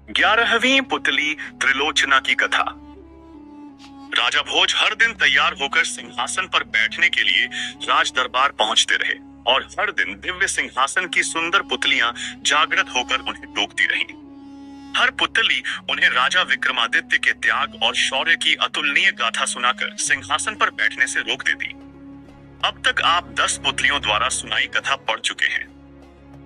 11वीं पुतली त्रिलोचना की कथा। राजा भोज हर दिन तैयार होकर सिंहासन पर बैठने के लिए राज दरबार पहुंचते रहे और हर दिन दिव्य सिंहासन की सुंदर पुतलियां जागृत होकर उन्हें टोकती रहीं। हर पुतली उन्हें राजा विक्रमादित्य के त्याग और शौर्य की अतुलनीय गाथा सुनाकर सिंहासन पर बैठने से रोक देती। अब तक आप 10 पुतलियों द्वारा सुनाई कथा पढ़ चुके हैं।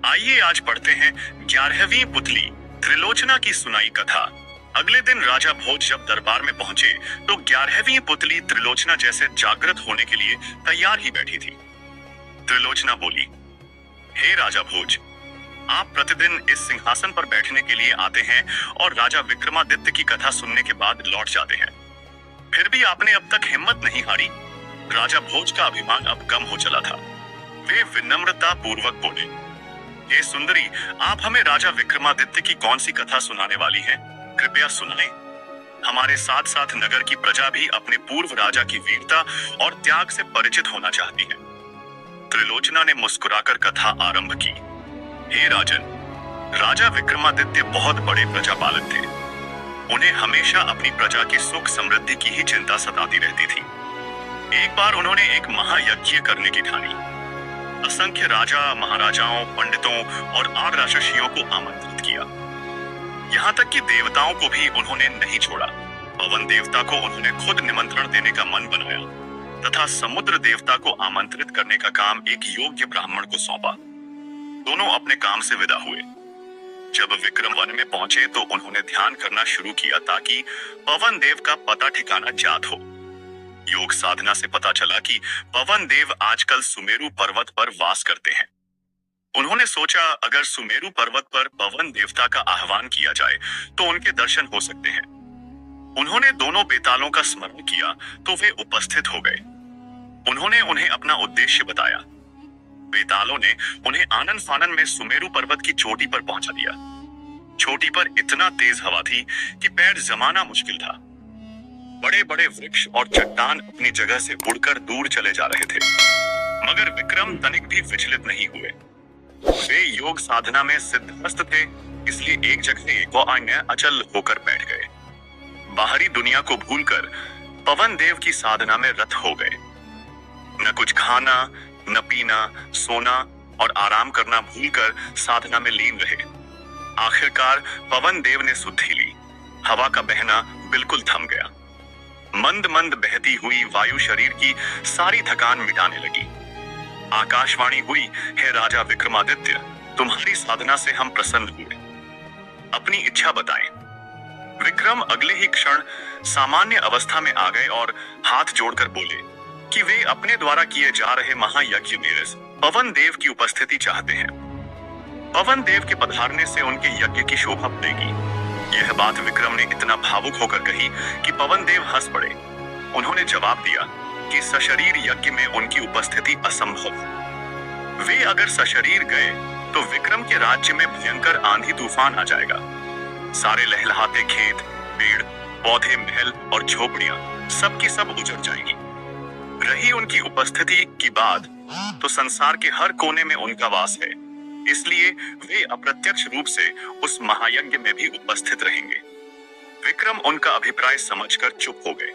आइए आज पढ़ते हैं 11वीं पुतली त्रिलोचना की सुनाई कथा। अगले दिन राजा भोज जब दरबार में पहुंचे तो 11वीं पुतली त्रिलोचना जैसे जागृत होने के लिए तैयार ही बैठी थी। त्रिलोचना बोली, हे राजा भोज, आप प्रतिदिन इस सिंहासन पर बैठने के लिए आते हैं और राजा विक्रमादित्य की कथा सुनने के बाद लौट जाते हैं। फिर भी आपने अब तक हिम्मत नहीं हारी। राजा भोज का अभिमान अब कम हो चला था। वे विनम्रता पूर्वक बोले, हे सुंदरी, आप हमें राजा विक्रमादित्य की कौन सी कथा सुनाने वाली हैं? कृपया सुनाएं। हमारे साथ साथ नगर की प्रजा भी अपने पूर्व राजा की वीरता और त्याग से परिचित होना चाहती है। त्रिलोचना ने मुस्कुराकर कथा आरंभ की। हे राजन, राजा विक्रमादित्य बहुत बड़े प्रजापालक थे। उन्हें हमेशा अपनी प्रजा की सुख समृद्धि की ही चिंता सताती रहती थी। एक बार उन्होंने एक महायज्ञ करने की ठानी। असंख्य राजा, महाराजाओं, पंडितों और आग राक्षसियों को आमंत्रित किया। यहाँ तक कि देवताओं को भी उन्होंने नहीं छोड़ा। पवन देवता को उन्होंने खुद निमंत्रण देने का मन बनाया तथा समुद्र देवता को आमंत्रित करने का काम एक योग्य ब्राह्मण को सौंपा। दोनों अपने काम से विदा हुए। जब विक्रम वन में पहुंचे तो उन्होंने ध्यान करना शुरू किया ताकि पवन देव का पता ठिकाना ज्ञात हो। योग साधना से पता चला कि पवन देव आजकल सुमेरु पर्वत पर वास करते हैं। उन्होंने सोचा अगर सुमेरु पर्वत पर पवन देवता का आह्वान किया जाए तो उनके दर्शन हो सकते हैं। उन्होंने दोनों बेतालों का स्मरण किया तो वे उपस्थित हो गए। उन्होंने उन्हें अपना उद्देश्य बताया। बेतालों ने उन्हें आनन फानन में सुमेरु पर्वत की चोटी पर पहुंचा दिया। चोटी पर इतना तेज हवा थी कि पैर जमाना मुश्किल था। बड़े बड़े वृक्ष और चट्टान अपनी जगह से उड़कर दूर चले जा रहे थे, मगर विक्रम तनिक भी विचलित नहीं हुए। वे योग साधना में सिद्धहस्त थे, इसलिए एक जगह अचल होकर बैठ गए। बाहरी दुनिया को भूलकर पवन देव की साधना में रत हो गए। न कुछ खाना, न पीना, सोना और आराम करना भूलकर साधना में लीन रहे। आखिरकार पवन देव ने सुधि ली। हवा का बहना बिल्कुल थम गया। मंद मंद बहती हुई वायु शरीर की सारी थकान मिटाने लगी। आकाशवाणी हुई, हे राजा विक्रमादित्य, तुम्हारी साधना से हम प्रसन्न हुए। अपनी इच्छा बताएं। विक्रम अगले ही क्षण सामान्य अवस्था में आ गए और हाथ जोड़कर बोले कि वे अपने द्वारा किए जा रहे महायज्ञ में पवन देव की उपस्थिति चाहते हैं। पवन देव के पधारने से उनके यज्ञ की शोभा बढ़ेगी। यह बात विक्रम ने इतना भावुक होकर कही कि पवन देव हंस पड़े। उन्होंने जवाब दिया कि सशरीर यज्ञ में उनकी उपस्थिति असंभव। वे अगर सशरीर गए तो विक्रम के राज्य में भयंकर आंधी तूफान आ जाएगा। सारे लहलहाते खेत, पेड़, पौधे, महल और झोपड़ियां सबकी सब उजड़ जाएंगी। रही उनकी उपस्थिति की बात तो संसार के हर कोने में उनका वास है, इसलिए वे अप्रत्यक्ष रूप से उस महायज्ञ में भी उपस्थित रहेंगे। विक्रम उनका अभिप्राय समझकर चुप हो गए।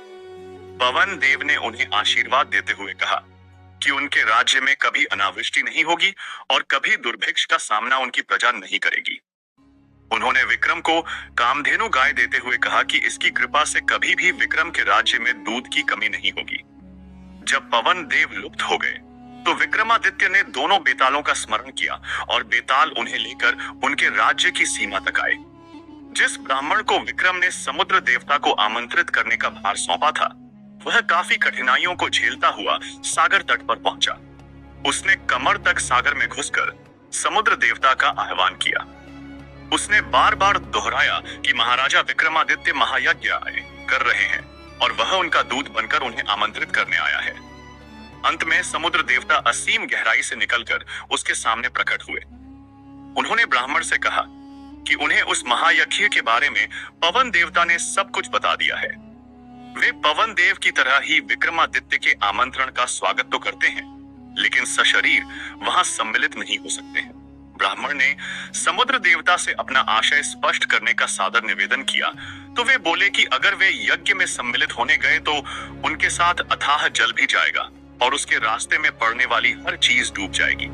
पवन देव ने उन्हें आशीर्वाद देते हुए कहा कि उनके राज्य में कभी अनावृष्टि नहीं होगी और कभी दुर्भिक्ष का सामना उनकी प्रजा नहीं करेगी। उन्होंने विक्रम को कामधेनु गाय देते हुए कहा कि इसकी कृपा से कभी भी विक्रम के राज्य में दूध की कमी नहीं होगी। जब पवन देव लुप्त हो गए तो विक्रमादित्य ने दोनों बेतालों का स्मरण किया और बेताल उन्हें लेकर उनके राज्य की सीमा तक आए। जिस ब्राह्मण को विक्रम ने समुद्र देवता को आमंत्रित करने का भार सौंपा था, वह काफी कठिनाइयों को झेलता हुआ सागर तट पर पहुंचा। उसने कमर तक सागर में घुसकर समुद्र देवता का आह्वान किया। उसने बार बार दोहराया कि महाराजा विक्रमादित्य महायज्ञ कर रहे हैं और वह उनका दूत बनकर उन्हें आमंत्रित करने आया है। अंत में समुद्र देवता असीम गहराई से निकलकर उसके सामने प्रकट हुए। उन्होंने ब्राह्मण से कहा कि उन्हें उस महायज्ञ के बारे में पवन देवता ने सब कुछ बता दिया है। वे पवन देव की तरह ही विक्रमादित्य के आमंत्रण का स्वागत तो करते हैं, लेकिन सशरीर वहां सम्मिलित नहीं हो सकते हैं। ब्राह्मण ने समुद्र देवता से अपना आशय स्पष्ट करने का सादर निवेदन किया तो वे बोले कि अगर वे यज्ञ में सम्मिलित होने गए तो उनके साथ अथाह जल भी जाएगा और उसके रास्ते में पड़ने वाली हर चीज डूब जाएगी।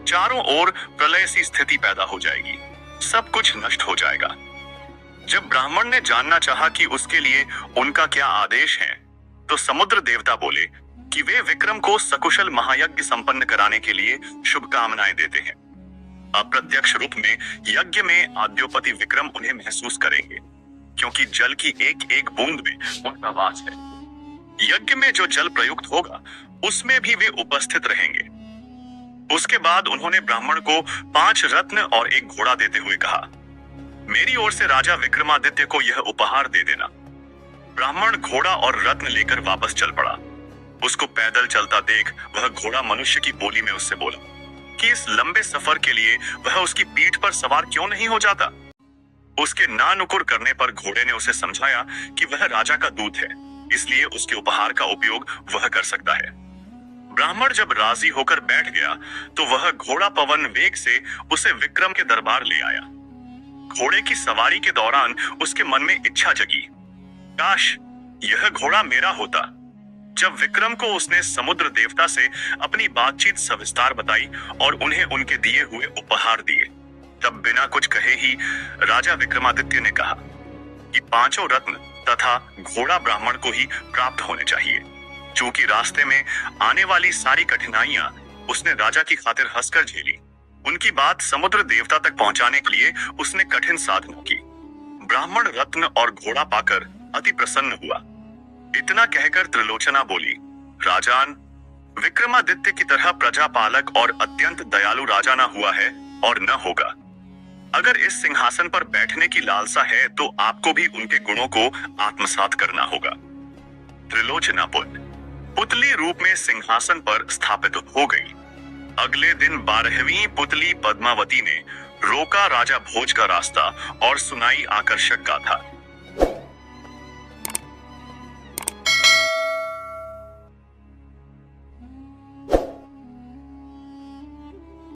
चारों ओर प्रलय सी स्थिति पैदा हो जाएगी, सब कुछ नष्ट हो जाएगा। जब ब्राह्मण ने जानना चाहा कि उसके लिए उनका क्या आदेश है, तो समुद्र देवता बोले कि वे विक्रम को सकुशल महायज्ञ संपन्न कराने के लिए शुभकामनाएं देते हैं। अप्रत्यक्ष रूप में यज्ञ में आद्योपति विक्रम उन्हें महसूस करेंगे, क्योंकि जल की एक एक बूंद में उनका वास है। यज्ञ में जो जल प्रयुक्त होगा उसमें भी वे उपस्थित रहेंगे। उसके बाद उन्होंने ब्राह्मण को 5 रत्न और एक घोड़ा देते हुए कहा, मेरी ओर से राजा विक्रमादित्य को यह उपहार दे देना। ब्राह्मण घोड़ा और रत्न लेकर वापस चल पड़ा। उसको पैदल चलता देख वह घोड़ा मनुष्य की बोली में उससे बोला कि इस लंबे सफर के लिए वह उसकी पीठ पर सवार क्यों नहीं हो जाता। उसके नानुकुर करने पर घोड़े ने उसे समझाया कि वह राजा का दूत है, इसलिए उसके उपहार का उपयोग वह कर सकता है। ब्राह्मण जब राजी होकर बैठ गया तो वह घोड़ा पवन वेग से उसे विक्रम के दरबार ले आया। घोड़े की सवारी के दौरान उसके मन में इच्छा जगी, काश यह घोड़ा मेरा होता। जब विक्रम को उसने समुद्र देवता से अपनी बातचीत सविस्तार बताई और उन्हें उनके दिए हुए उपहार दिए, तब बिना कुछ कहे ही राजा विक्रमादित्य ने कहा कि 5 रत्न तथा घोड़ा ब्राह्मण को ही प्राप्त होने चाहिए। चूंकि रास्ते में आने वाली सारी कठिनाइयां उसने राजा की खातिर हंसकर झेली, उनकी बात समुद्र देवता तक पहुंचाने के लिए उसने कठिन साधना की। ब्राह्मण रत्न और घोड़ा पाकर अति प्रसन्न हुआ। इतना कहकर त्रिलोचना बोली, राजान, विक्रमादित्य की तरह प्रजापालक और अत्यंत दयालु राजा न हुआ है और न होगा। अगर इस सिंहासन पर बैठने की लालसा है तो आपको भी उनके गुणों को आत्मसात करना होगा। त्रिलोचना पुतली रूप में सिंहासन पर स्थापित हो गई। अगले दिन 12वीं पुतली पद्मावती ने रोका राजा भोज का रास्ता और सुनाई आकर्षक गाथा।